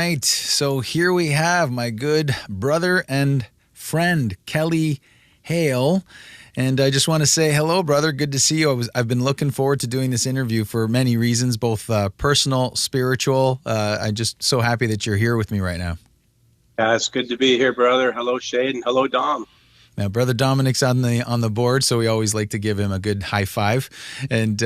right. So here we have my good brother and friend, Kelly Hale. And I just want to say hello, brother. Good to see you. I've been looking forward to doing this interview for many reasons, both personal, spiritual. I'm just so happy that you're here with me right now. It's good to be here, brother. Hello, Shade, and hello, Dom. Now, Brother Dominic's on the board, so we always like to give him a good high five. And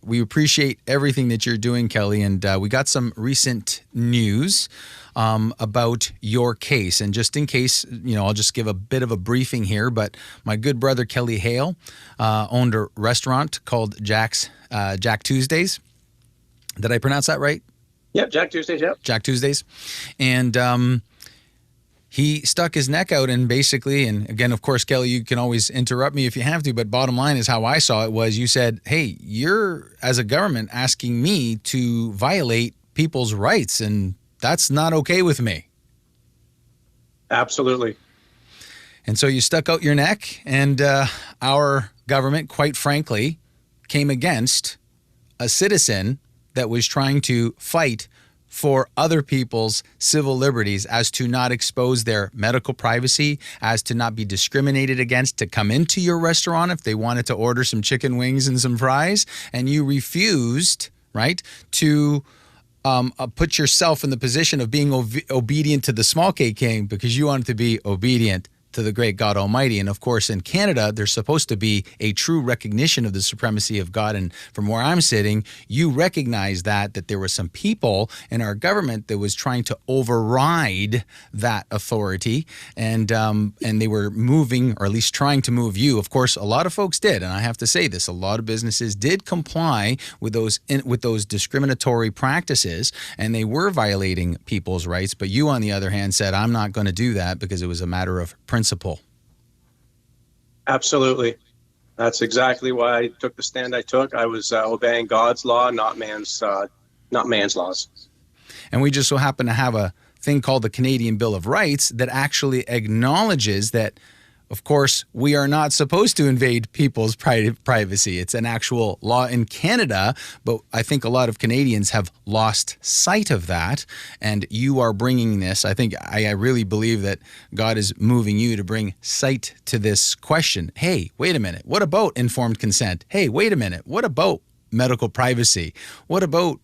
we appreciate everything that you're doing, Kelly. And we got some recent news about your case. And just in case, I'll just give a bit of a briefing here. But my good brother, Kelly Hale, owned a restaurant called Jack Tuesdays. Did I pronounce that right? Yep, Jack Tuesdays, yep. Jack Tuesdays. And he stuck his neck out and basically, and again, of course, Kelly, you can always interrupt me if you have to, but bottom line is how I saw it was you said, hey, you're, as a government, asking me to violate people's rights, and that's not okay with me. Absolutely. And so you stuck out your neck, and our government, quite frankly, came against a citizen that was trying to fight for other people's civil liberties, as to not expose their medical privacy, as to not be discriminated against, to come into your restaurant if they wanted to order some chicken wings and some fries, and you refused, right, to put yourself in the position of being obedient to the small K king because you wanted to be obedient to the great God Almighty. And of course, in Canada, there's supposed to be a true recognition of the supremacy of God. And from where I'm sitting, you recognize that there were some people in our government that was trying to override that authority. And they were moving, or at least trying to move you. Of course, a lot of folks did. And I have to say this, a lot of businesses did comply with those discriminatory practices, and they were violating people's rights. But you, on the other hand, said, I'm not going to do that because it was a matter of principle. Absolutely. That's exactly why I took the stand I took. I was obeying God's law, not man's laws. And we just so happen to have a thing called the Canadian Bill of Rights that actually acknowledges that, of course, we are not supposed to invade people's privacy. It's an actual law in Canada, but I think a lot of Canadians have lost sight of that. And you are bringing this. I really believe that God is moving you to bring sight to this question. Hey, wait a minute. What about informed consent? Hey, wait a minute. What about medical privacy? What about,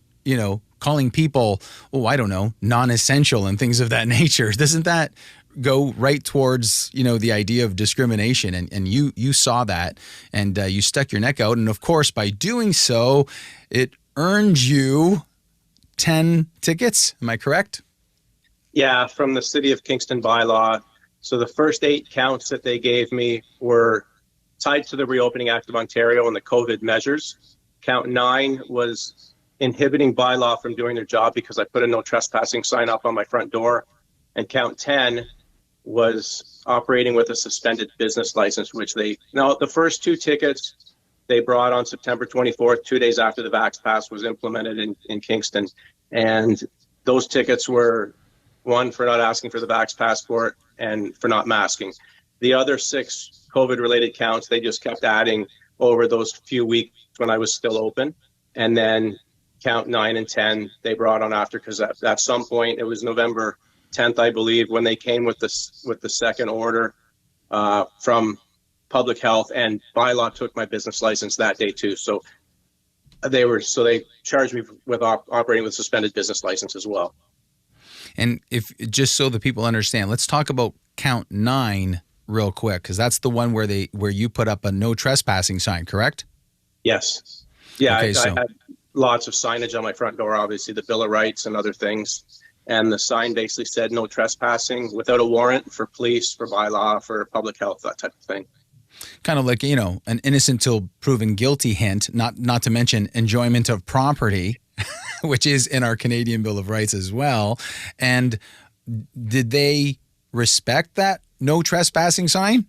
calling people, non-essential and things of that nature? Doesn't that go right towards, the idea of discrimination? And you saw that, and you stuck your neck out. And of course, by doing so, it earned you 10 tickets. Am I correct? Yeah, from the City of Kingston bylaw. So the first 8 counts that they gave me were tied to the Reopening Act of Ontario and the COVID measures. Count 9 was inhibiting bylaw from doing their job because I put a no trespassing sign up on my front door. And count 10 was operating with a suspended business license, the first 2 tickets they brought on September 24th, 2 days after the Vax Pass was implemented in Kingston. And those tickets were, 1 for not asking for the Vax passport and for not masking. The other 6 COVID-related counts, they just kept adding over those few weeks when I was still open. And then count 9 and 10, they brought on after, because at some point, it was November 10th, I believe, when they came with the second order from public health, and bylaw took my business license that day too. So they charged me with operating with suspended business license as well. And just so the people understand, let's talk about count 9 real quick, because that's the one where you put up a no trespassing sign, correct? Yes. Yeah, okay, I had lots of signage on my front door, obviously the Bill of Rights and other things. And the sign basically said no trespassing without a warrant, for police, for bylaw, for public health, that type of thing. Kind of like, an innocent till proven guilty hint, not to mention enjoyment of property, which is in our Canadian Bill of Rights as well. And did they respect that no trespassing sign?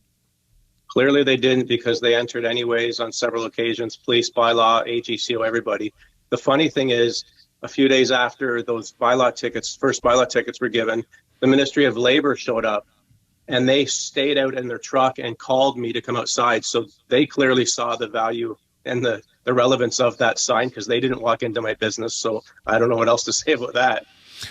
Clearly they didn't, because they entered anyways on several occasions, police, bylaw, AGCO, everybody. The funny thing is, a few days after those first bylaw tickets were given, the Ministry of Labor showed up, and they stayed out in their truck and called me to come outside. So they clearly saw the value and the relevance of that sign, because they didn't walk into my business. So I don't know what else to say about that.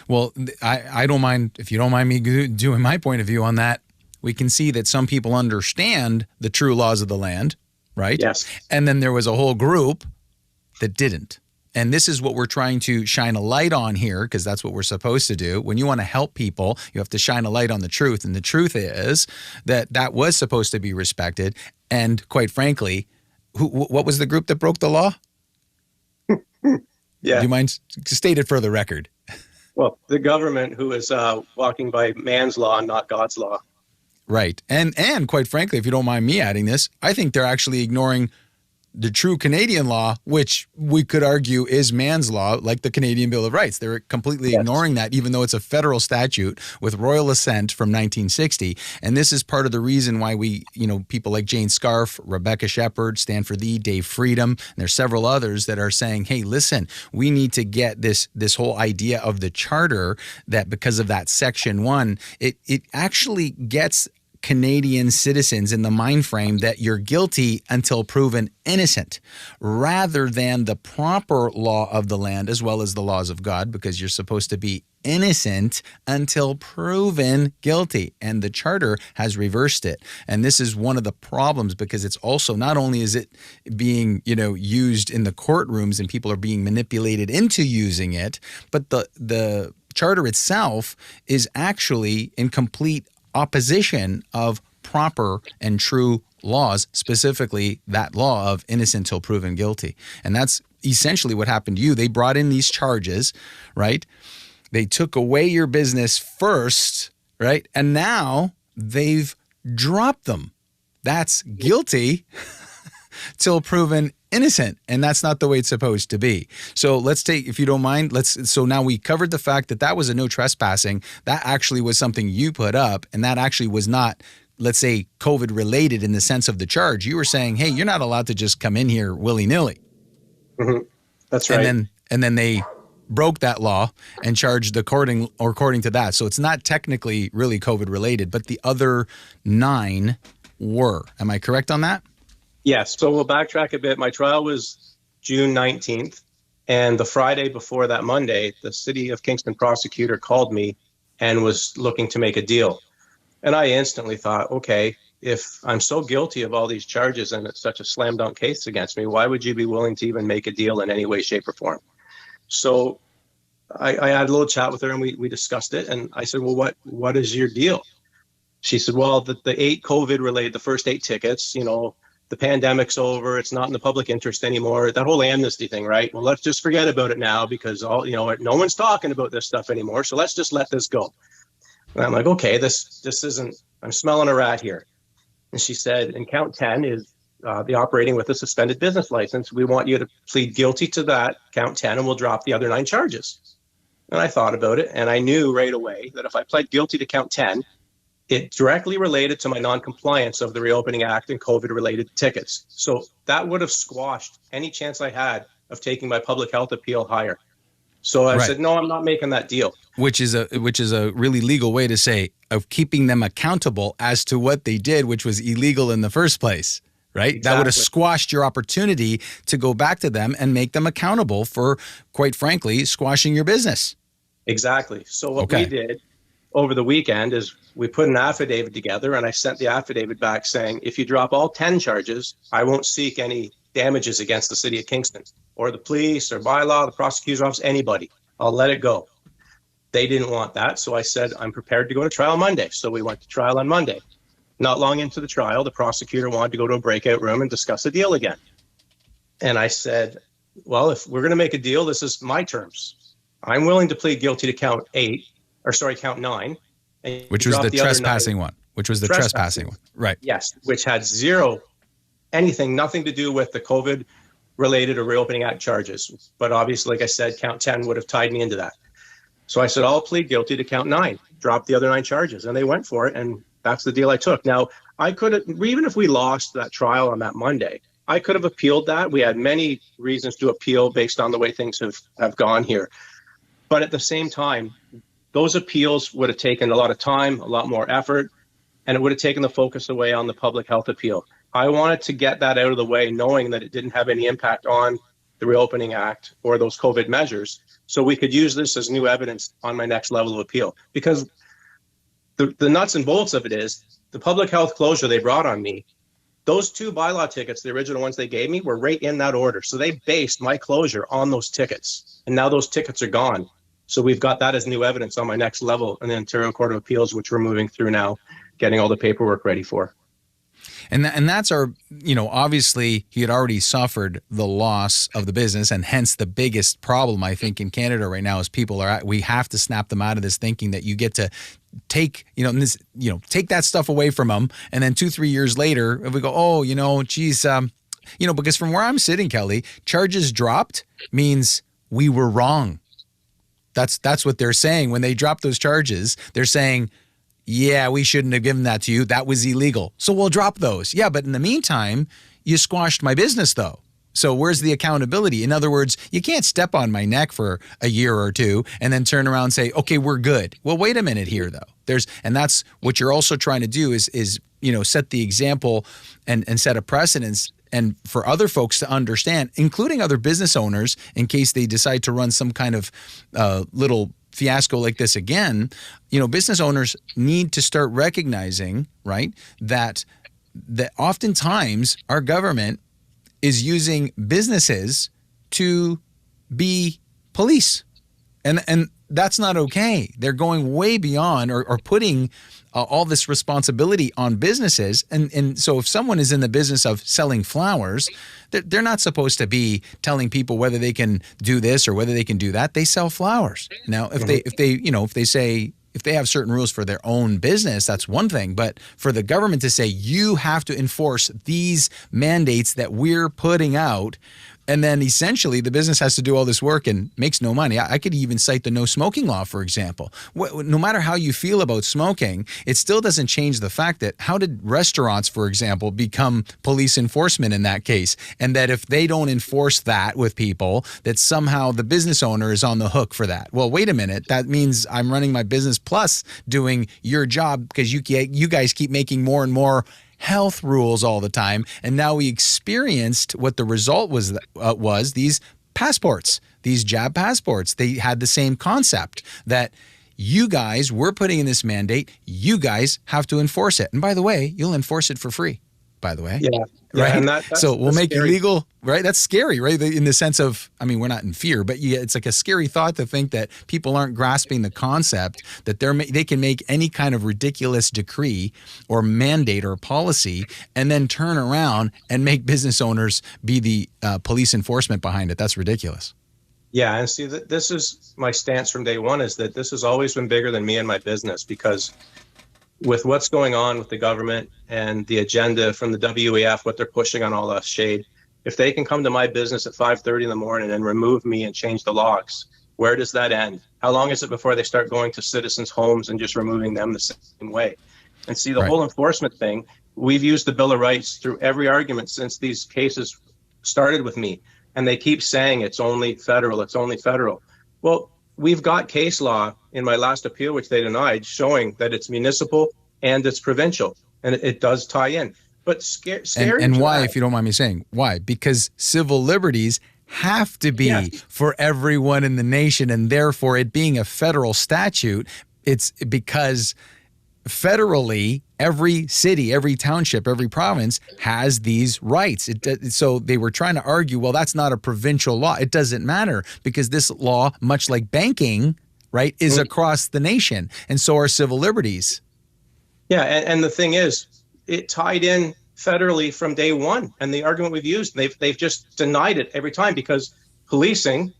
Well, I don't mind, if you don't mind me doing my point of view on that. We can see that some people understand the true laws of the land, right? Yes. And then there was a whole group that didn't. And this is what we're trying to shine a light on here, because that's what we're supposed to do. When you want to help people, you have to shine a light on the truth. And the truth is that that was supposed to be respected. And quite frankly, what was the group that broke the law? Yeah. Do you mind state it for the record? Well, the government, who is walking by man's law and not God's law. Right. And quite frankly, if you don't mind me adding this, I think they're actually ignoring the true Canadian law, which we could argue is man's law, like the Canadian Bill of Rights. They're completely ignoring that, even though it's a federal statute with royal assent from 1960. And this is part of the reason why we, people like Jane Scarf, Rebecca Shepherd, Stand for Thee, Dave Freedom, and there's several others that are saying, hey, listen, we need to get this whole idea of the charter, that because of that Section 1, it actually gets Canadian citizens in the mind frame that you're guilty until proven innocent, rather than the proper law of the land as well as the laws of God, because you're supposed to be innocent until proven guilty. And the charter has reversed it. And this is one of the problems, because it's also, not only is it being, used in the courtrooms and people are being manipulated into using it, but the charter itself is actually in complete opposition of proper and true laws, specifically that law of innocent till proven guilty. And that's essentially what happened to you. They brought in these charges, right? They took away your business first, right? And now they've dropped them. That's guilty till proven innocent. And that's not the way it's supposed to be. So let's take, if you don't mind, so now we covered the fact that was a no trespassing. That actually was something you put up, and that actually was not, let's say, COVID related in the sense of the charge. You were saying, hey, you're not allowed to just come in here willy-nilly. Mm-hmm. That's right. And then they broke that law and charged according to that. So it's not technically really COVID related, but the other 9 were. Am I correct on that? Yes. So we'll backtrack a bit. My trial was June 19th. And the Friday before that Monday, the City of Kingston prosecutor called me and was looking to make a deal. And I instantly thought, okay, if I'm so guilty of all these charges and it's such a slam dunk case against me, why would you be willing to even make a deal in any way, shape, or form? So I had a little chat with her, and we discussed it. And I said, well, what is your deal? She said, well, the 8 COVID related, the first 8 tickets, the pandemic's over. It's not in the public interest anymore. That whole amnesty thing, right? Well, let's just forget about it now, because no one's talking about this stuff anymore. So let's just let this go. And I'm like, okay, this isn't, I'm smelling a rat here. And she said, and count 10 is the operating with a suspended business license. We want you to plead guilty to that, count 10, and we'll drop the other 9 charges. And I thought about it, and I knew right away that if I pled guilty to count 10, it directly related to my non-compliance of the Reopening Act and COVID-related tickets. So that would have squashed any chance I had of taking my public health appeal higher. So I said, no, I'm not making that deal. Which is a really legal way to say of keeping them accountable as to what they did, which was illegal in the first place, right? Exactly. That would have squashed your opportunity to go back to them and make them accountable for, quite frankly, squashing your business. Exactly. So what we did over the weekend is we put an affidavit together, and I sent the affidavit back saying, if you drop all 10 charges, I won't seek any damages against the City of Kingston or the police or bylaw, the prosecutor's office, anybody. I'll let it go. They didn't want that. So I said, I'm prepared to go to trial Monday. So we went to trial on Monday. Not long into the trial, the prosecutor wanted to go to a breakout room and discuss a deal again. And I said, well, if we're going to make a deal, this is my terms. I'm willing to plead guilty to count 9. Which was the trespassing one. Which was the trespassing one. Right. Yes. Which had nothing to do with the COVID related or Reopening Act charges. But obviously, like I said, count 10 would have tied me into that. So I said, I'll plead guilty to count 9, drop the other 9 charges. And they went for it. And that's the deal I took. Now, I could have, even if we lost that trial on that Monday, I could have appealed that. We had many reasons to appeal based on the way things have gone here. But at the same time, those appeals would have taken a lot of time, a lot more effort, and it would have taken the focus away on the public health appeal. I wanted to get that out of the way, knowing that it didn't have any impact on the Reopening Act or those COVID measures. so we could use this as new evidence on my next level of appeal. Because the nuts and bolts of it is the public health closure they brought on me. Those 2 bylaw tickets, the original ones they gave me, were right in that order. So they based my closure on those tickets. And now those tickets are gone. So we've got that as new evidence on my next level in the Ontario Court of Appeals, which we're moving through now, getting all the paperwork ready for. And that's our, obviously he had already suffered the loss of the business, and hence the biggest problem I think in Canada right now is we have to snap them out of this thinking that you get to take, take that stuff away from them. And then 2-3 years later, if we go, geez, because from where I'm sitting, Kelly, charges dropped means we were wrong. That's what they're saying. When they drop those charges, they're saying, yeah, we shouldn't have given that to you. That was illegal. So we'll drop those. Yeah, but in the meantime, you squashed my business though. So where's the accountability? In other words, you can't step on my neck for a year or two and then turn around and say, okay, we're good. Well, wait a minute here though. And that's what you're also trying to do is set the example and set a precedence, and for other folks to understand, including other business owners, in case they decide to run some kind of little fiasco like this again, business owners need to start recognizing, right, that oftentimes our government is using businesses to be police. And that's not okay. They're going way beyond or putting all this responsibility on businesses. And so if someone is in the business of selling flowers, they're not supposed to be telling people whether they can do this or whether they can do that. They sell flowers. Now, if they have certain rules for their own business, that's one thing. But for the government to say you have to enforce these mandates that we're putting out, and then essentially the business has to do all this work and makes no money. I could even cite the no smoking law, for example. No matter how you feel about smoking, it still doesn't change the fact that how did restaurants, for example, become police enforcement in that case? And that if they don't enforce that with people, that somehow the business owner is on the hook for that. Well, wait a minute. That means I'm running my business plus doing your job because you guys keep making more and more health rules all the time. And now we experienced what the result was these passports, these jab passports. They had the same concept that you guys were putting in this mandate. You guys have to enforce it. And by the way, you'll enforce it for free, by the way. Yeah. Right. And so we'll make scary. it legal, right? That's scary, right? In the sense of, we're not in fear, but it's like a scary thought to think that people aren't grasping the concept that they can make any kind of ridiculous decree or mandate or policy and then turn around and make business owners be the police enforcement behind it. That's ridiculous. Yeah. And see, this is my stance from day one, is that this has always been bigger than me and my business, because with what's going on with the government and the agenda from the WEF, what they're pushing on all us shade, if they can come to my business at 5:30 in the morning and remove me and change the logs, where does that end? How long is it before they start going to citizens' homes and just removing them the same way? And see, the whole enforcement thing, we've used the Bill of Rights through every argument since these cases started with me. And they keep saying it's only federal, it's only federal. Well, we've got case law in my last appeal, which they denied, showing that it's municipal and it's provincial, and it does tie in. But scary. And why, if you don't mind me saying, why? Because civil liberties have to be for everyone in the nation, and therefore it being a federal statute, it's because federally, every city, every township, every province has these rights. So they were trying to argue, well, that's not a provincial law. It doesn't matter, because this law, much like banking, right, is across the nation. And so are civil liberties. Yeah, and the thing is, it tied in federally from day one. And the argument we've used, they've just denied it every time, because policing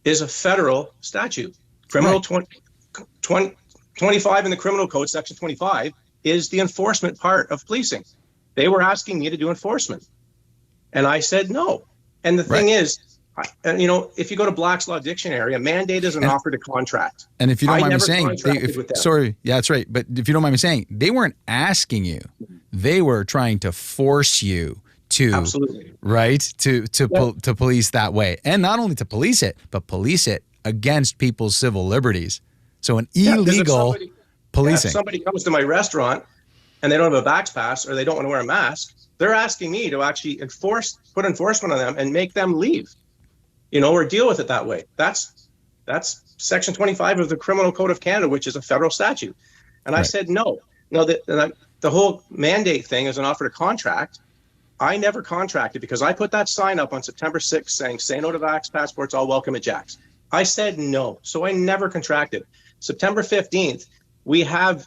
is a federal statute. Criminal 25 in the criminal code, section 25, is the enforcement part of policing. They were asking me to do enforcement, and I said no. And the thing is, if you go to Black's Law Dictionary, a mandate is an offer to contract. And if you don't mind me saying, sorry, yeah, that's right. But if you don't mind me saying, they weren't asking you; they were trying to force you to, absolutely, right, to police that way, and not only to police it, but police it against people's civil liberties. So an illegal policing. If somebody comes to my restaurant and they don't have a back pass, or they don't want to wear a mask, they're asking me to actually put enforcement on them and make them leave, or deal with it that way. That's That's Section 25 of the Criminal Code of Canada, which is a federal statute. And I said, no. The whole mandate thing is an offer to contract. I never contracted because I put that sign up on September 6th saying, say no to vax passports, all welcome at Jack's. I said no. So I never contracted. September 15th, we have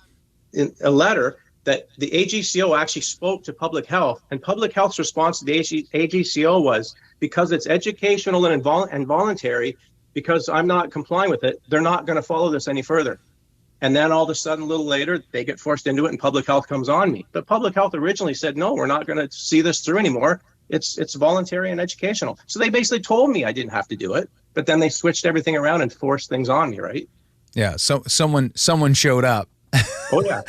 a letter that the AGCO actually spoke to public health, and public health's response to the AGCO was, because it's educational and involuntary, because I'm not complying with it, they're not going to follow this any further. And then all of a sudden, a little later, they get forced into it and public health comes on me. But public health originally said, no, we're not going to see this through anymore. It's voluntary and educational. So they basically told me I didn't have to do it, but then they switched everything around and forced things on me, right? Yeah. So someone showed up. Oh, yeah.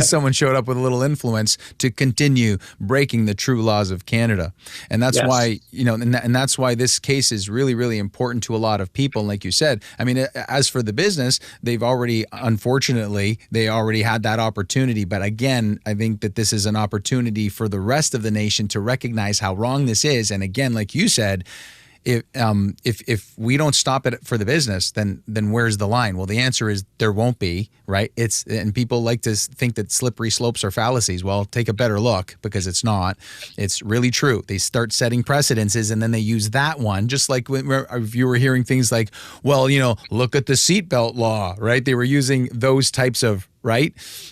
Someone showed up with a little influence to continue breaking the true laws of Canada. And that's why, and that's why this case is really, really important to a lot of people. And like you said, I mean, as for the business, unfortunately, they already had that opportunity. But again, I think that this is an opportunity for the rest of the nation to recognize how wrong this is. And again, like you said, if we don't stop it for the business, then where's the line? Well, the answer is there won't be, right? And people like to think that slippery slopes are fallacies. Well, take a better look, because it's not. It's really true. They start setting precedences and then they use that one, just like if you were hearing things like, well, look at the seatbelt law, right? They were using those types of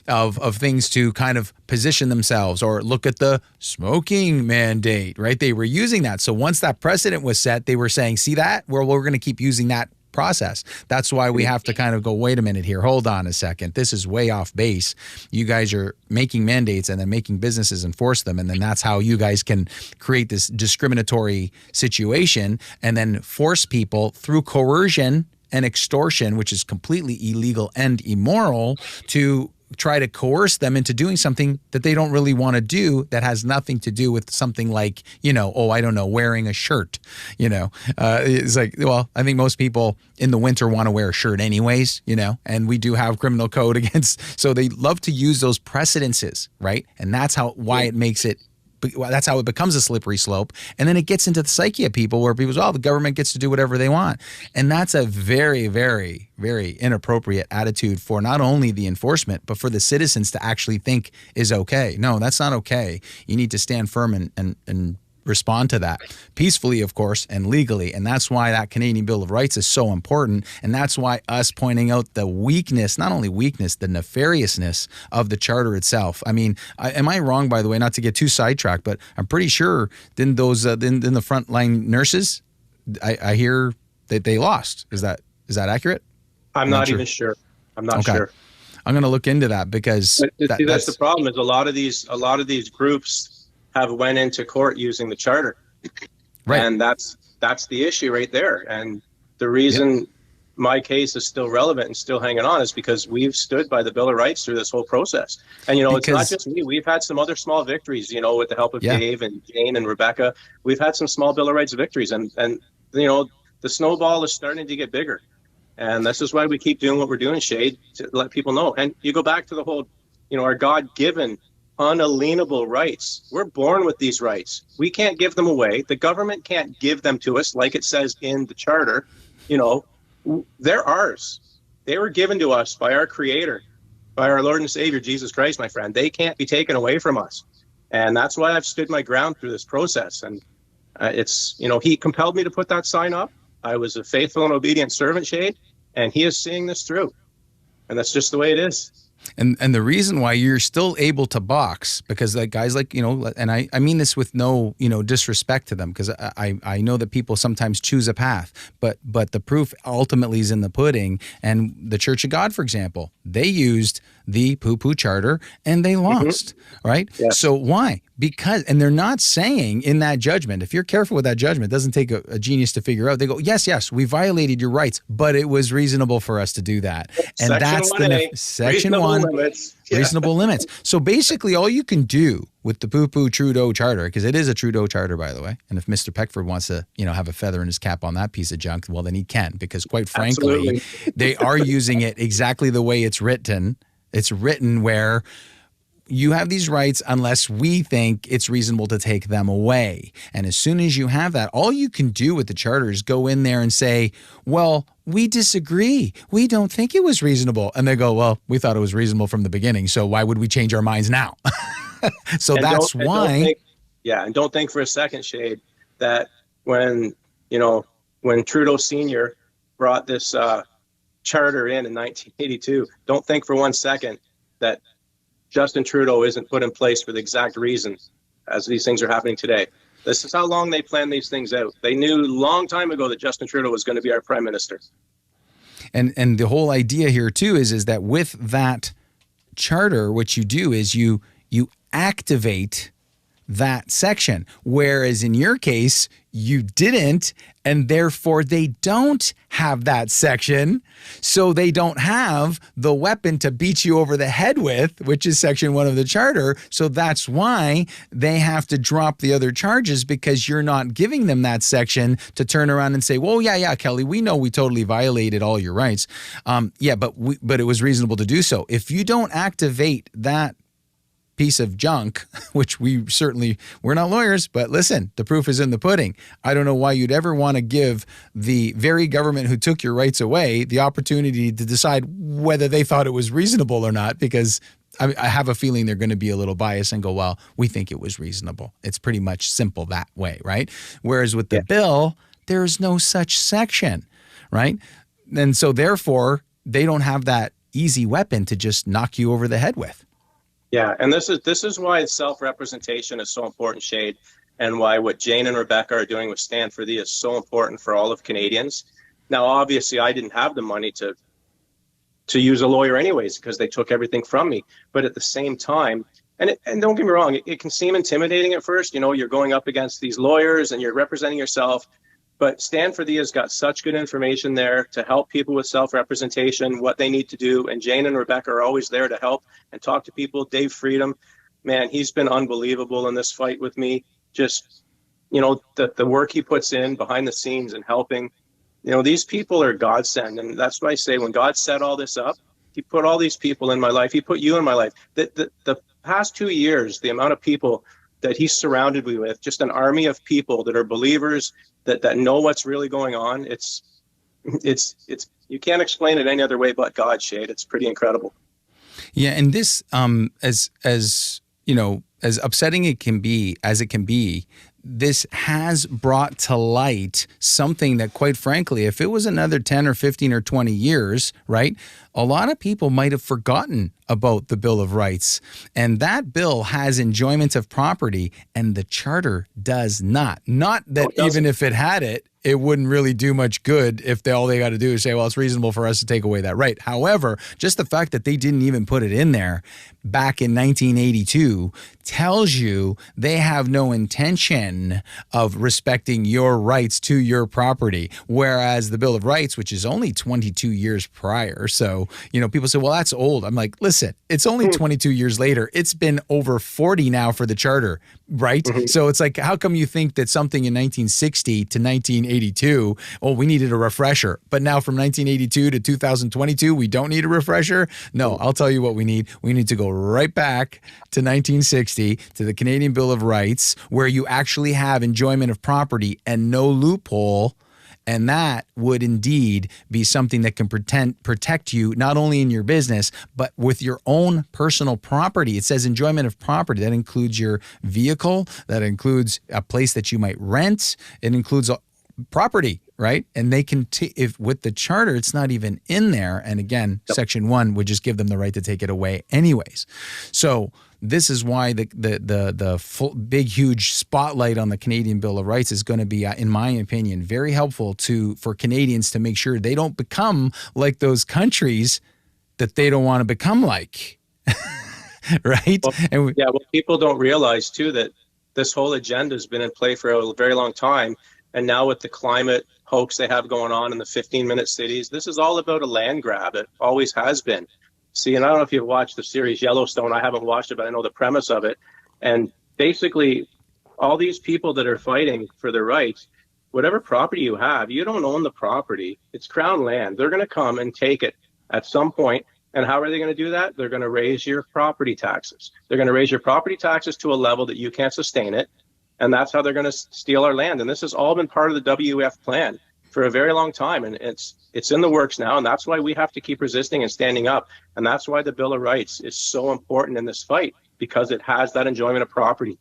of things to kind of position themselves, or look at the smoking mandate, right? They were using that. So once that precedent was set, they were saying, see that? We're going to keep using that process. That's why we have to kind of go, wait a minute here, hold on a second. This is way off base. You guys are making mandates and then making businesses enforce them. And then that's how you guys can create this discriminatory situation and then force people through coercion and extortion, which is completely illegal and immoral, to try to coerce them into doing something that they don't really want to do, that has nothing to do with something like, wearing a shirt. It's like, well, I think most people in the winter want to wear a shirt anyways, and we do have criminal code against, so they love to use those precedences, right? And that's why it makes it, that's how it becomes a slippery slope. And then it gets into the psyche of people where people say, oh, the government gets to do whatever they want. And that's a very, very, very inappropriate attitude for not only the enforcement, but for the citizens to actually think is okay. No, that's not okay. You need to stand firm and respond to that peacefully, of course, and legally. And that's why that Canadian Bill of Rights is so important. And that's why us pointing out the weakness, not only weakness, the nefariousness of the charter itself. I mean, am I wrong, by the way, not to get too sidetracked, but I'm pretty sure then the frontline nurses, I hear that they lost. Is that accurate? I'm not even sure. I'm not sure. I'm going to look into that, because that's the problem. Is a lot of these groups have went into court using the charter, right? And that's the issue right there. And the reason my case is still relevant and still hanging on is because we've stood by the Bill of Rights through this whole process. And it's not just me. We've had some other small victories. With the help of Dave and Jane and Rebecca, we've had some small Bill of Rights victories. And the snowball is starting to get bigger. And this is why we keep doing what we're doing, Shade, to let people know. And you go back to the whole, our God-given unalienable rights. We're born with these rights. We can't give them away. The government can't give them to us, like it says in the charter. They're ours. They were given to us by our Creator, by our Lord and Savior, Jesus Christ, my friend. They can't be taken away from us. And that's why I've stood my ground through this process. And He compelled me to put that sign up. I was a faithful and obedient servant, Shade, and He is seeing this through. And that's just the way it is. And the reason why you're still able to box, because like guys like, and I mean this with no, disrespect to them, because I know that people sometimes choose a path, but the proof ultimately is in the pudding. And the Church of God, for example, they used the poo-poo charter and they lost, right? Yeah. So why? Because, and they're not saying in that judgment, if you're careful with that judgment, it doesn't take a genius to figure out. They go, yes, we violated your rights, but it was reasonable for us to do that. And that's the Section 1, reasonable limits. So basically all you can do with the poo-poo Trudeau charter, because it is a Trudeau charter, by the way, and if Mr. Peckford wants to, have a feather in his cap on that piece of junk, well, then he can, because quite frankly, they are using it exactly the way it's written. It's written where you have these rights unless we think it's reasonable to take them away. And as soon as you have that, all you can do with the charter is go in there and say, well, we disagree. We don't think it was reasonable. And they go, well, we thought it was reasonable from the beginning, so why would we change our minds now? So And that's why. And don't think for a second, Shade, that when Trudeau Sr. brought this charter in 1982, don't think for 1 second that Justin Trudeau isn't put in place for the exact reason as these things are happening today. This is how long they planned these things out. They knew a long time ago that Justin Trudeau was going to be our prime minister. And the whole idea here too is that with that charter, what you do is you activate that section, whereas in your case you didn't, and therefore they don't have that section, so they don't have the weapon to beat you over the head with, which is section 1 of the charter. So that's why they have to drop the other charges, because you're not giving them that section to turn around and say, well, yeah, Kelly, we know we totally violated all your rights, but it was reasonable to do so. If you don't activate that piece of junk, which we're not lawyers, but listen, the proof is in the pudding. I don't know why you'd ever want to give the very government who took your rights away the opportunity to decide whether they thought it was reasonable or not, because I have a feeling they're going to be a little biased and go, well, we think it was reasonable. It's pretty much simple that way, right? Whereas with the bill, there is no such section, right? And so therefore, they don't have that easy weapon to just knock you over the head with. Yeah, and this is why self-representation is so important, Shade, and why what Jane and Rebecca are doing with Stand for Thee is so important for all of Canadians. Now, obviously, I didn't have the money to use a lawyer anyways, because they took everything from me. But at the same time, and don't get me wrong, it can seem intimidating at first. You're going up against these lawyers and you're representing yourself. But Stand for Thee has got such good information there to help people with self-representation, what they need to do. And Jane and Rebecca are always there to help and talk to people. Dave Freedom, man, he's been unbelievable in this fight with me. Just, the work he puts in behind the scenes and helping. These people are godsend. And that's why I say when God set all this up, he put all these people in my life. He put you in my life. The past 2 years, the amount of people that he surrounded me with, just an army of people that are believers, that know what's really going on. It's you can't explain it any other way but God, Shade. It's pretty incredible. Yeah, and this as upsetting it can be, this has brought to light something that, quite frankly, if it was another 10 or 15 or 20 years, right, a lot of people might have forgotten about the Bill of Rights. And that bill has enjoyment of property, and the charter does not. Not that even if it had it, it wouldn't really do much good if all they got to do is say, well, it's reasonable for us to take away that right. However, just the fact that they didn't even put it in there back in 1982 tells you they have no intention of respecting your rights to your property. Whereas the Bill of Rights, which is only 22 years prior. So, people say, well, that's old. I'm like, listen, it's only 22 years later. It's been over 40 now for the charter, right? Mm-hmm. So it's like, how come you think that something in 1960 to 1982, we needed a refresher, but now from 1982 to 2022, we don't need a refresher? No, I'll tell you what we need. We need to go right back to 1960, to the Canadian Bill of Rights, where you actually have enjoyment of property and no loophole. And that would indeed be something that can protect you not only in your business, but with your own personal property. It says enjoyment of property. That includes your vehicle. That includes a place that you might rent. It includes property, right? And they can, if with the charter, it's not even in there. And again, Section 1 would just give them the right to take it away anyways. So this is why the full, big, huge spotlight on the Canadian Bill of Rights is going to be, in my opinion, very helpful for Canadians to make sure they don't become like those countries that they don't want to become like, right? Well, people don't realize, too, that this whole agenda has been in play for a very long time. And now with the climate hoax they have going on in the 15-minute cities, this is all about a land grab. It always has been. See, and I don't know if you've watched the series Yellowstone. I haven't watched it, but I know the premise of it. And basically, all these people that are fighting for their rights, whatever property you have, you don't own the property. It's Crown land. They're going to come and take it at some point. And how are they going to do that? They're going to raise your property taxes. They're going to raise your property taxes to a level that you can't sustain it. And that's how they're going to steal our land. And this has all been part of the WEF plan for a very long time. And it's in the works now. And that's why we have to keep resisting and standing up. And that's why the Bill of Rights is so important in this fight, because it has that enjoyment of property.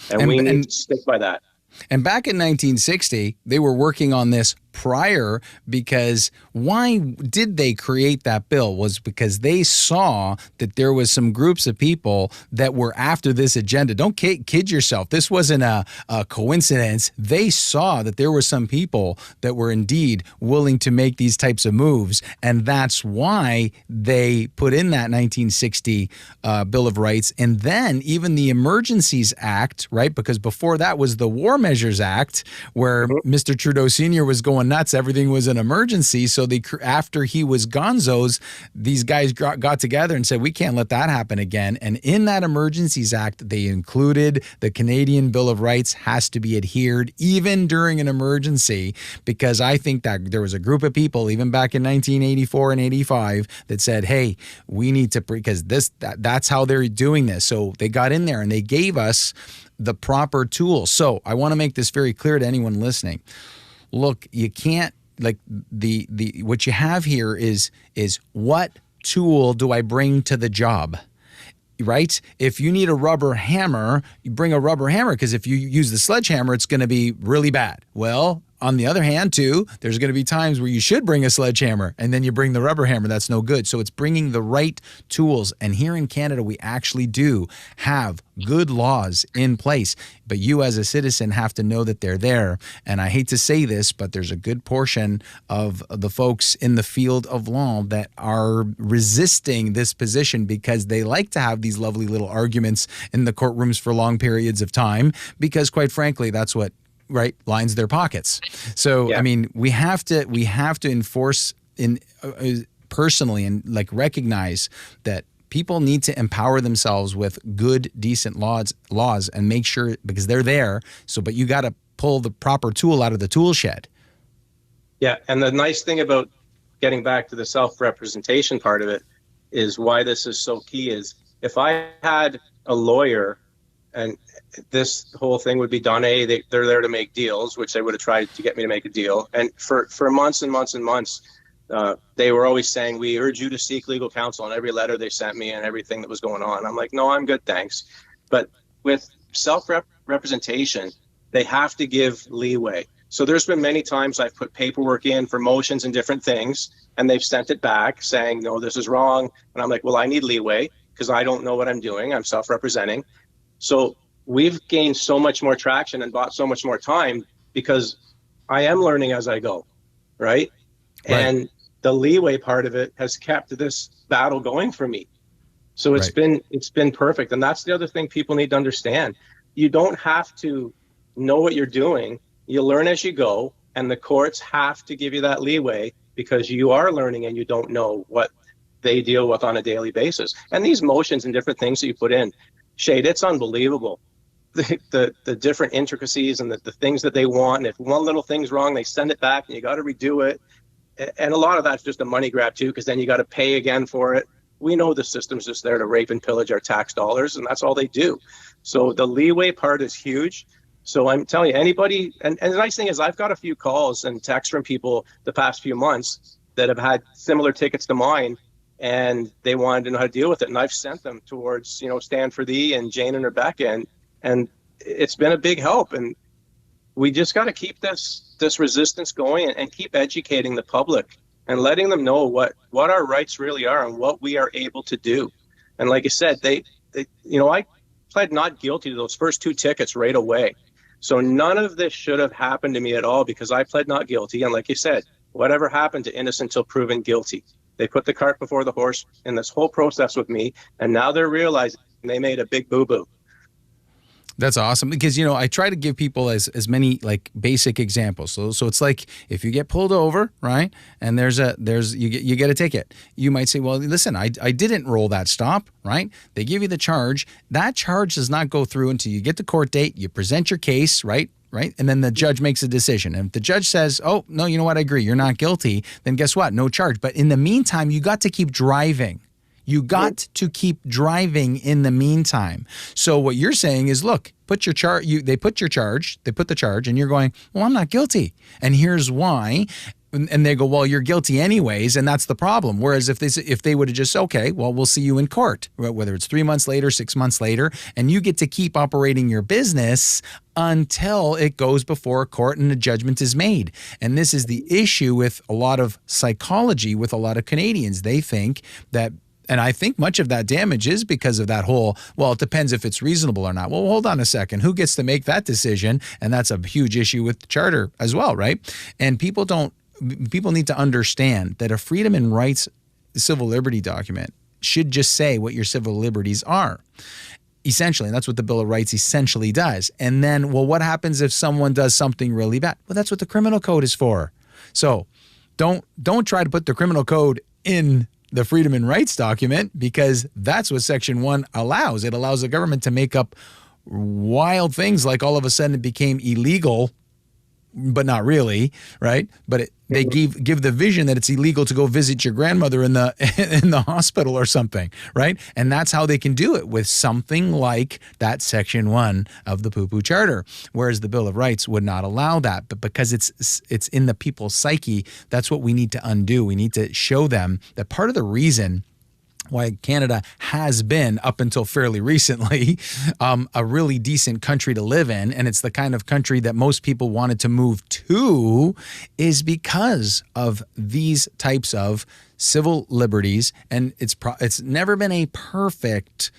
And we need to stick by that. And back in 1960, they were working on this prior, because why did they create that bill? Was because they saw that there was some groups of people that were after this agenda. Don't kid yourself. This wasn't a coincidence. They saw that there were some people that were indeed willing to make these types of moves. And that's why they put in that 1960 Bill of Rights. And then even the Emergencies Act, right? Because before that was the War Measures Act, where Mr. Trudeau Sr. was going nuts. Everything was an emergency. So after he was gonzos, these guys got together and said, we can't let that happen again. And in that Emergencies Act, they included the Canadian Bill of Rights has to be adhered even during an emergency, because I think that there was a group of people, even back in 1984 and 85, that said, hey, we need to, because that's how they're doing this. So they got in there and they gave us the proper tools. So I want to make this very clear to anyone listening. Look, you can't, like, the what you have here is what tool do I bring to the job? Right? If you need a rubber hammer, you bring a rubber hammer, because if you use the sledgehammer, it's going to be really bad. Well, on the other hand, too, there's going to be times where you should bring a sledgehammer and then you bring the rubber hammer. That's no good. So it's bringing the right tools. And here in Canada, we actually do have good laws in place. But you as a citizen have to know that they're there. And I hate to say this, but there's a good portion of the folks in the field of law that are resisting this position, because they like to have these lovely little arguments in the courtrooms for long periods of time, because quite frankly, that's what lines their pockets. So, yeah. I mean, we have to enforce personally and recognize that people need to empower themselves with good, decent laws and make sure, because they're there. So, but you got to pull the proper tool out of the tool shed. Yeah. And the nice thing about getting back to the self-representation part of it is why this is so key is, if I had a lawyer and this whole thing would be done, they're there to make deals, which they would have tried to get me to make a deal. And for months and months and months, they were always saying, we urge you to seek legal counsel, on every letter they sent me and everything that was going on. I'm like, no, I'm good, thanks. But with self-representation, they have to give leeway. So there's been many times I've put paperwork in for motions and different things, and they've sent it back saying, no, this is wrong. And I'm like, well, I need leeway because I don't know what I'm doing. I'm self-representing. So we've gained so much more traction and bought so much more time because I am learning as I go, right? And the leeway part of it has kept this battle going for me. So it's been perfect. And that's the other thing people need to understand. You don't have to know what you're doing. You learn as you go, and the courts have to give you that leeway because you are learning and you don't know what they deal with on a daily basis. And these motions and different things that you put in, Shade, it's unbelievable. The different intricacies and the things that they want. And if one little thing's wrong, they send it back and you got to redo it. And a lot of that's just a money grab too, because then you got to pay again for it. We know the system's just there to rape and pillage our tax dollars, and that's all they do. So the leeway part is huge. So I'm telling you, anybody, and the nice thing is I've got a few calls and texts from people the past few months that have had similar tickets to mine, and they wanted to know how to deal with it. And I've sent them towards, Stand for Thee and Jane and Rebecca, and it's been a big help. And we just got to keep this resistance going and keep educating the public and letting them know what our rights really are and what we are able to do. And like I said, I pled not guilty to those first 2 tickets right away. So none of this should have happened to me at all because I pled not guilty. And like you said, whatever happened to innocent till proven guilty. They put the cart before the horse in this whole process with me, and now they're realizing they made a big boo-boo. That's awesome because, I try to give people as many basic examples. So it's like if you get pulled over, right, and you get a ticket, you might say, well, listen, I didn't roll that stop, right? They give you the charge. That charge does not go through until you get the court date, you present your case, right? And then the judge makes a decision. And if the judge says, oh, no, you know what, I agree, you're not guilty, then guess what? No charge. But in the meantime, you got to keep driving. You got to keep driving in the meantime. So what you're saying is, look, put your charge. They put the charge, and you're going, well, I'm not guilty, and here's why. And they go, well, you're guilty anyways, and that's the problem. Whereas if they would have just, okay, well, we'll see you in court, whether it's 3 months later, 6 months later, and you get to keep operating your business until it goes before a court and a judgment is made. And this is the issue with a lot of psychology, with a lot of Canadians. They think that, and I think much of that damage is because of that whole, well, it depends if it's reasonable or not. Well, hold on a second. Who gets to make that decision? And that's a huge issue with the charter as well, right? And people need to understand that a freedom and rights civil liberty document should just say what your civil liberties are. Essentially, and that's what the Bill of Rights essentially does. And then, well, what happens if someone does something really bad? Well, that's what the criminal code is for. So don't try to put the criminal code in the freedom and rights document, because that's what Section 1 allows. It allows the government to make up wild things, like all of a sudden it became illegal, but not really, right? But they give the vision that it's illegal to go visit your grandmother in the hospital or something, right? And that's how they can do it, with something like that Section 1 of the Poo Poo Charter, whereas the Bill of Rights would not allow that. But because it's in the people's psyche, that's what we need to undo. We need to show them that part of the reason why Canada has been, up until fairly recently, a really decent country to live in, and it's the kind of country that most people wanted to move to, is because of these types of civil liberties. And it's never been a perfect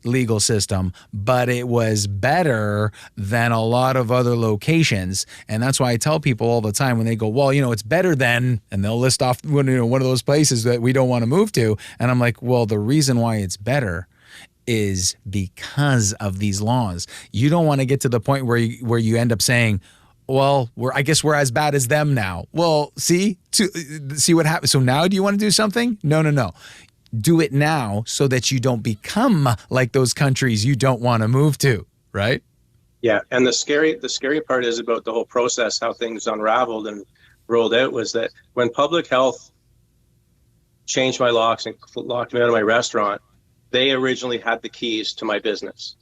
legal system, but it was better than a lot of other locations. And that's why I tell people all the time when they go, well, it's better than, and they'll list off one of those places that we don't want to move to. And I'm like, well, the reason why it's better is because of these laws. You don't want to get to the point where you end up saying, well, I guess we're as bad as them now. Well, see what happens. So now do you want to do something? No. Do it now so that you don't become like those countries you don't want to move to, right? Yeah, and the scary part is about the whole process, how things unraveled and rolled out, was that when public health changed my locks and locked me out of my restaurant, they originally had the keys to my business.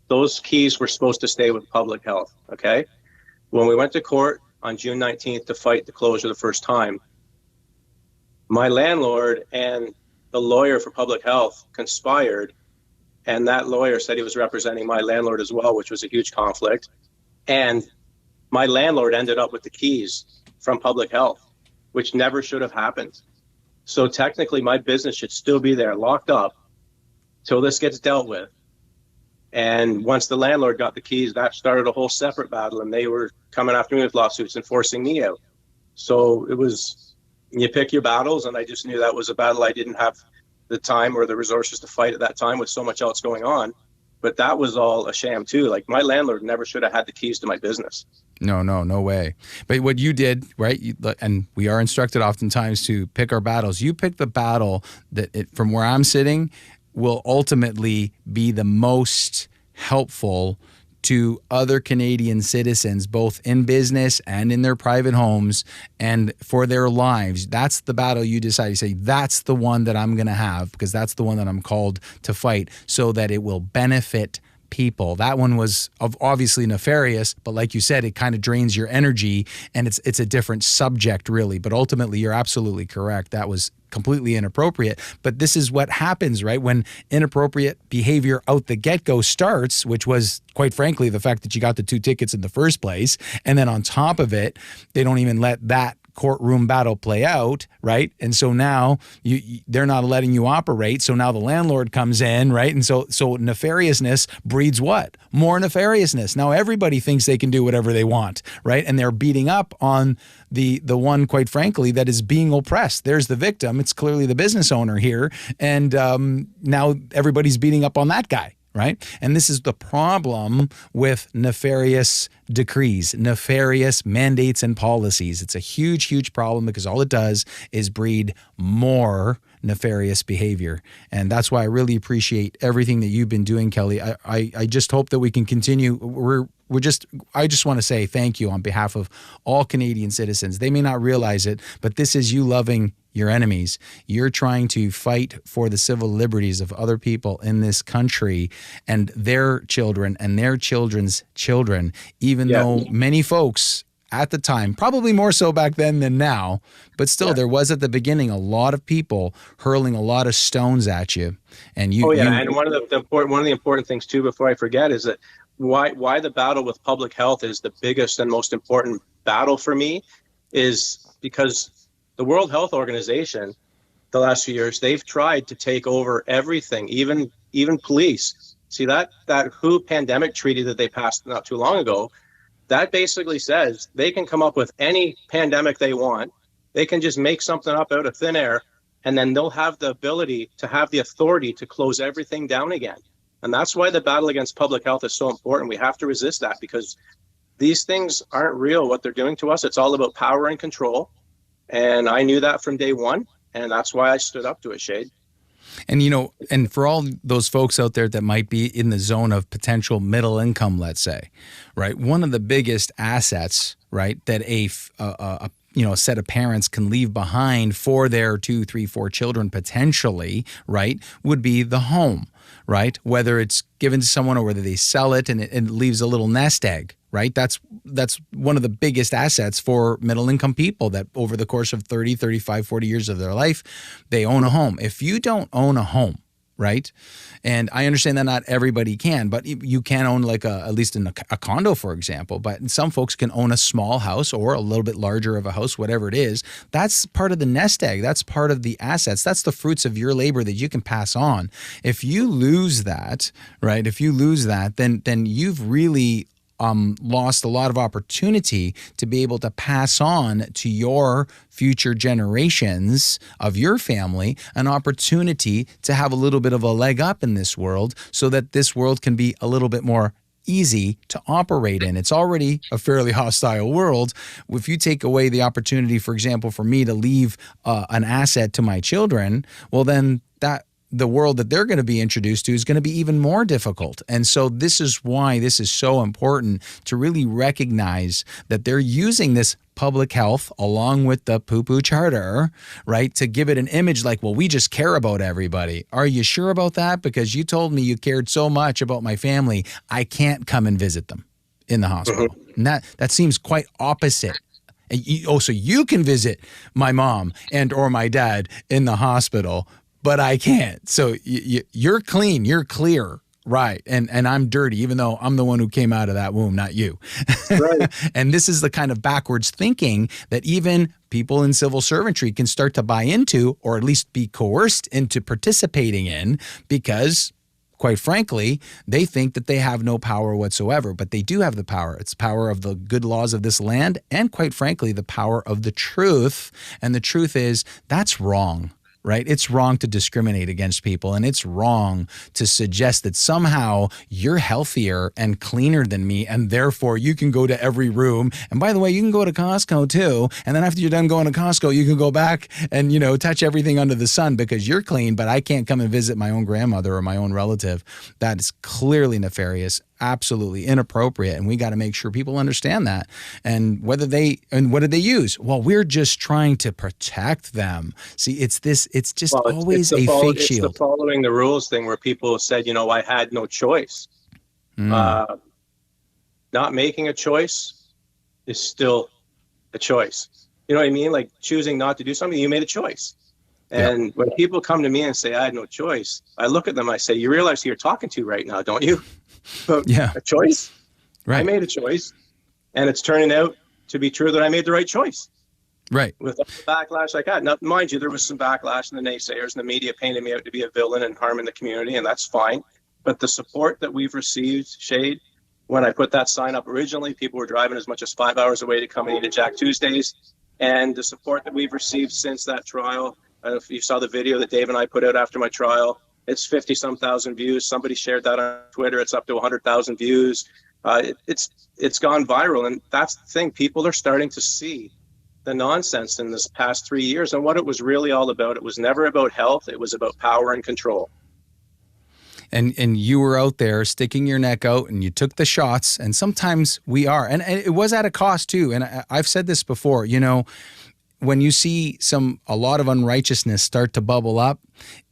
Those keys were supposed to stay with public health, okay? When we went to court on June 19th to fight the closure the first time, my landlord and the lawyer for public health conspired, and that lawyer said he was representing my landlord as well, which was a huge conflict. And my landlord ended up with the keys from public health, which never should have happened. So technically my business should still be there locked up till this gets dealt with. And once the landlord got the keys, that started a whole separate battle, and they were coming after me with lawsuits and forcing me out. So it was, you pick your battles, and I just knew that was a battle I didn't have the time or the resources to fight at that time, with so much else going on. But that was all a sham too. Like, my landlord never should have had the keys to my business. No way. But what you did, right? And we are instructed oftentimes to pick our battles. You picked the battle that, from where I'm sitting, will ultimately be the most helpful to other Canadian citizens, both in business and in their private homes and for their lives. That's the battle you decide. You say, that's the one that I'm going to have, because that's the one that I'm called to fight, so that it will benefit people. That one was obviously nefarious, but like you said, it kind of drains your energy, and it's a different subject, really. But ultimately, you're absolutely correct. That was completely inappropriate. But this is what happens, right? When inappropriate behavior out the get-go starts, which was, quite frankly, the fact that you got the 2 tickets in the first place, and then on top of it, they don't even let that courtroom battle play out, right? And so now they're not letting you operate. So now the landlord comes in, right? And so nefariousness breeds what? More nefariousness. Now everybody thinks they can do whatever they want, right? And they're beating up on the one, quite frankly, that is being oppressed. There's the victim. It's clearly the business owner here. And now everybody's beating up on that guy. Right? And this is the problem with nefarious decrees, nefarious mandates and policies. It's a huge, huge problem, because all it does is breed more nefarious behavior. And that's why I really appreciate everything that you've been doing, Kelly. I just hope that we can continue. I just want to say thank you on behalf of all Canadian citizens. They may not realize it, but this is you loving your enemies. You're trying to fight for the civil liberties of other people in this country and their children and their children's children, even though many folks at the time, probably more so back then than now, but still there was at the beginning a lot of people hurling a lot of stones at you. And and one of the important things too, before I forget, is that why the battle with public health is the biggest and most important battle for me is because the World Health Organization, the last few years, they've tried to take over everything, even police. See, that WHO pandemic treaty that they passed not too long ago, that basically says they can come up with any pandemic they want. They can just make something up out of thin air, and then they'll have the ability to have the authority to close everything down again. And that's why the battle against public health is so important. We have to resist that because these things aren't real, what they're doing to us. It's all about power and control. And I knew that from day one, and that's why I stood up to it, Shade. And, and for all those folks out there that might be in the zone of potential middle income, let's say, right, one of the biggest assets, right, that a set of parents can leave behind for their 2, 3, 4 children potentially, right, would be the home, right, whether it's given to someone or whether they sell it and it leaves a little nest egg. Right. That's one of the biggest assets for middle income people that over the course of 30, 35, 40 years of their life, they own a home. If you don't own a home, right. And I understand that not everybody can, but you can own like at least in a condo, for example. But some folks can own a small house or a little bit larger of a house, whatever it is. That's part of the nest egg. That's part of the assets. That's the fruits of your labor that you can pass on. If you lose that, right, then you've really lost a lot of opportunity to be able to pass on to your future generations of your family an opportunity to have a little bit of a leg up in this world so that this world can be a little bit more easy to operate in. It's already a fairly hostile world. If you take away the opportunity, for example, for me to leave an asset to my children, well, then the world that they're going to be introduced to is going to be even more difficult. And so this is why this is so important to really recognize that they're using this public health along with the poo-poo charter, right, to give it an image like, well, we just care about everybody. Are you sure about that? Because you told me you cared so much about my family, I can't come and visit them in the hospital. And that seems quite opposite. So you can visit my mom and or my dad in the hospital, but I can't. So you're clean, you're clear, right? And I'm dirty, even though I'm the one who came out of that womb, not you. Right. And this is the kind of backwards thinking that even people in civil servantry can start to buy into, or at least be coerced into participating in, because quite frankly, they think that they have no power whatsoever, but they do have the power. It's the power of the good laws of this land and, quite frankly, the power of the truth. And the truth is that's wrong. Right? It's wrong to discriminate against people, and it's wrong to suggest that somehow you're healthier and cleaner than me, and therefore you can go to every room. And by the way, you can go to Costco too. And then after you're done going to Costco, you can go back and, touch everything under the sun because you're clean, but I can't come and visit my own grandmother or my own relative. That is clearly nefarious, absolutely inappropriate, and we got to make sure people understand that. And what did they use? Well, we're just trying to protect them. See, it's always a fake shield. It's the following the rules thing where people said, I had no choice. Not making a choice is still a choice. You know what I mean? Like choosing not to do something, you made a choice. And when people come to me and say, I had no choice, I look at them, I say, you realize who you're talking to right now, don't you? But a choice. Right. I made a choice, and it's turning out to be true that I made the right choice. Right. With all the backlash I got. Now, mind you, there was some backlash and the naysayers and the media painted me out to be a villain and harming the community, and that's fine. But the support that we've received, Shade, when I put that sign up originally, people were driving as much as 5 hours away to come and eat at Jack Tuesdays. And the support that we've received since that trial, I don't know if you saw the video that Dave and I put out after my trial, it's 50-some thousand views. Somebody shared that on Twitter. It's up to 100,000 views. It's gone viral. And that's the thing. People are starting to see the nonsense in this past 3 years and what it was really all about. It was never about health. It was about power and control. and you were out there sticking your neck out and you took the shots. And sometimes we are, and it was at a cost too. And I've said this before, you know, when you see a lot of unrighteousness start to bubble up,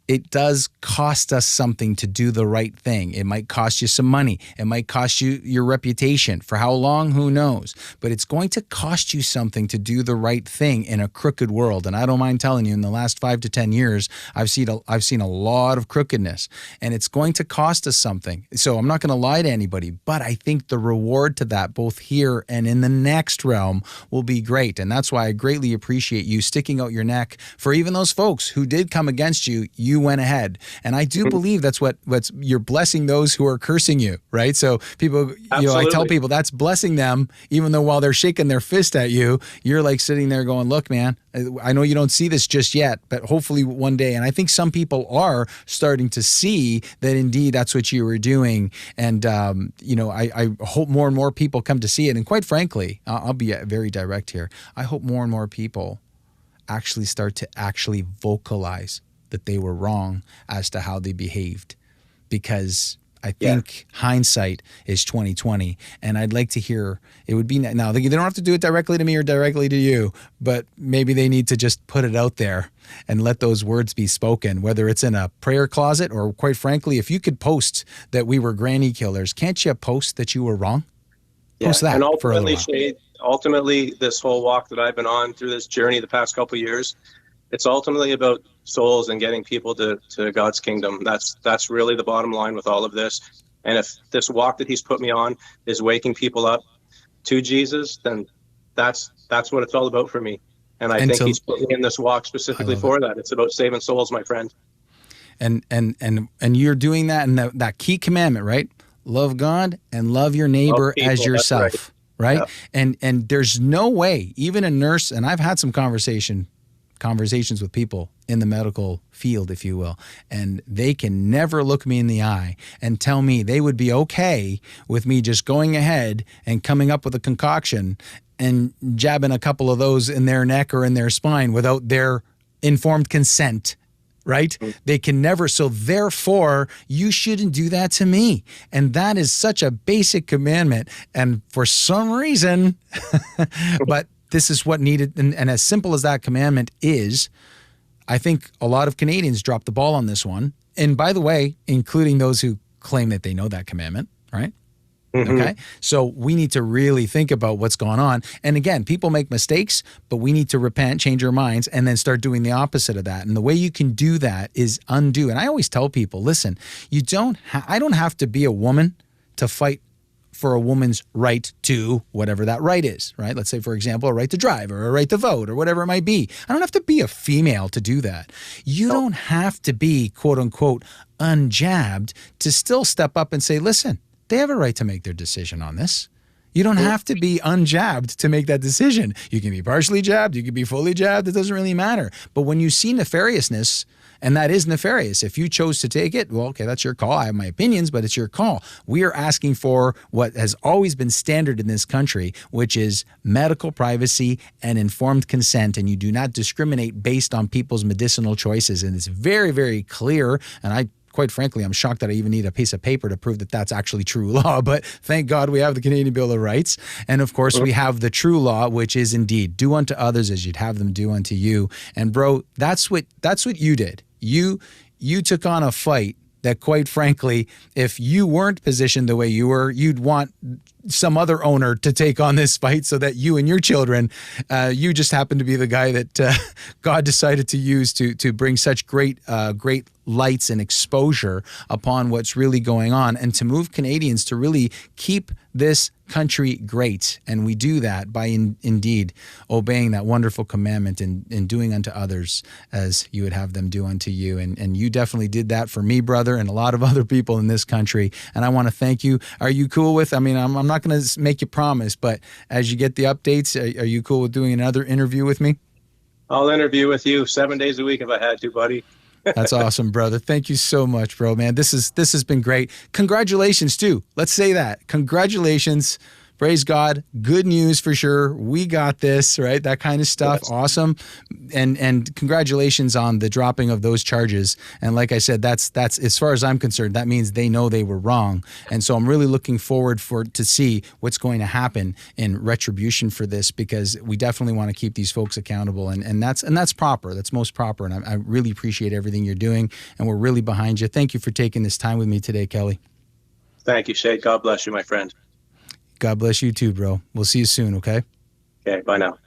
it does cost us something to do the right thing. It might cost you some money. It might cost you your reputation. For how long, who knows? But it's going to cost you something to do the right thing in a crooked world. And I don't mind telling you, in the last 5 to 10 years, I've seen a lot of crookedness, and it's going to cost us something. So I'm not going to lie to anybody, but I think the reward to that, both here and in the next realm, will be great. And that's why I greatly appreciate you sticking out your neck for even those folks who did come against you. You went ahead. And I do believe that's what's you're blessing those who are cursing you, right? So people, you know, I tell people that's blessing them, even though while they're shaking their fist at you, you're like sitting there going, look, man, I know you don't see this just yet, but hopefully one day. And I think some people are starting to see that indeed that's what you were doing. And, you know, I hope more and more people come to see it. And quite frankly, I'll be very direct here. I hope more and more people actually start to actually vocalize that they were wrong as to how they behaved, because I think hindsight is 20/20, and I'd like to hear, it would be, now they don't have to do it directly to me or directly to you, but maybe they need to just put it out there and let those words be spoken, whether it's in a prayer closet or, quite frankly, if you could post that we were granny killers, can't you post that you were wrong? Post that. And for a little while. Shade, ultimately, this whole walk that I've been on through this journey the past couple of years, it's ultimately about souls and getting people to God's kingdom. That's really the bottom line with all of this. And if this walk that he's put me on is waking people up to Jesus, then that's what it's all about for me. And I think he's put me in this walk specifically for that. It's about saving souls, my friend. And you're doing that, and that key commandment, right? Love God and love your neighbor as yourself, right? Yeah. And there's no way, even a nurse, and I've had some conversations with people in the medical field, if you will, and they can never look me in the eye and tell me they would be okay with me just going ahead and coming up with a concoction and jabbing a couple of those in their neck or in their spine without their informed consent, right? They can never. So therefore, you shouldn't do that to me. And that is such a basic commandment. And for some reason, but this is what needed. And as simple as that commandment is, I think a lot of Canadians dropped the ball on this one. And by the way, including those who claim that they know that commandment, right? Mm-hmm. Okay. So we need to really think about what's going on. And again, people make mistakes, but we need to repent, change our minds, and then start doing the opposite of that. And the way you can do that is undo. And I always tell people, listen, I don't have to be a woman to fight for a woman's right to whatever that right is, right? Let's say, for example, a right to drive or a right to vote or whatever it might be. I don't have to be a female to do that. You don't have to be, quote unquote, unjabbed to still step up and say, listen, they have a right to make their decision on this. You don't have to be unjabbed to make that decision. You can be partially jabbed. You can be fully jabbed. It doesn't really matter. But when you see nefariousness, and that is nefarious, if you chose to take it, well, okay, that's your call. I have my opinions, but it's your call. We are asking for what has always been standard in this country, which is medical privacy and informed consent. And you do not discriminate based on people's medicinal choices. And it's very, very clear. And quite frankly, I'm shocked that I even need a piece of paper to prove that that's actually true law. But thank God we have the Canadian Bill of Rights. And of course, we have the true law, which is indeed do unto others as you'd have them do unto you. And bro, that's what you did. You took on a fight that, quite frankly, if you weren't positioned the way you were, you'd want some other owner to take on this fight so that you and your children, you just happen to be the guy that God decided to use to bring such great lights and exposure upon what's really going on, and to move Canadians to really keep this country great. And we do that by indeed obeying that wonderful commandment and doing unto others as you would have them do unto you. And you definitely did that for me, brother, and a lot of other people in this country. And I want to thank you. Are you cool with, I'm not going to make you promise, but as you get the updates, are you cool with doing another interview with me? I'll interview with you 7 days a week if I had to, buddy. That's awesome, brother. Thank you so much, bro, man. This has been great. Congratulations, too. Let's say that. Congratulations, praise God. Good news for sure. We got this, right? That kind of stuff. Yes. Awesome. And congratulations on the dropping of those charges. And like I said, that's as far as I'm concerned, that means they know they were wrong. And so I'm really looking forward to see what's going to happen in retribution for this, because we definitely want to keep these folks accountable. And that's proper. That's most proper. And I really appreciate everything you're doing. And we're really behind you. Thank you for taking this time with me today, Kelly. Thank you, Shay. God bless you, my friend. God bless you too, bro. We'll see you soon, okay? Okay, bye now.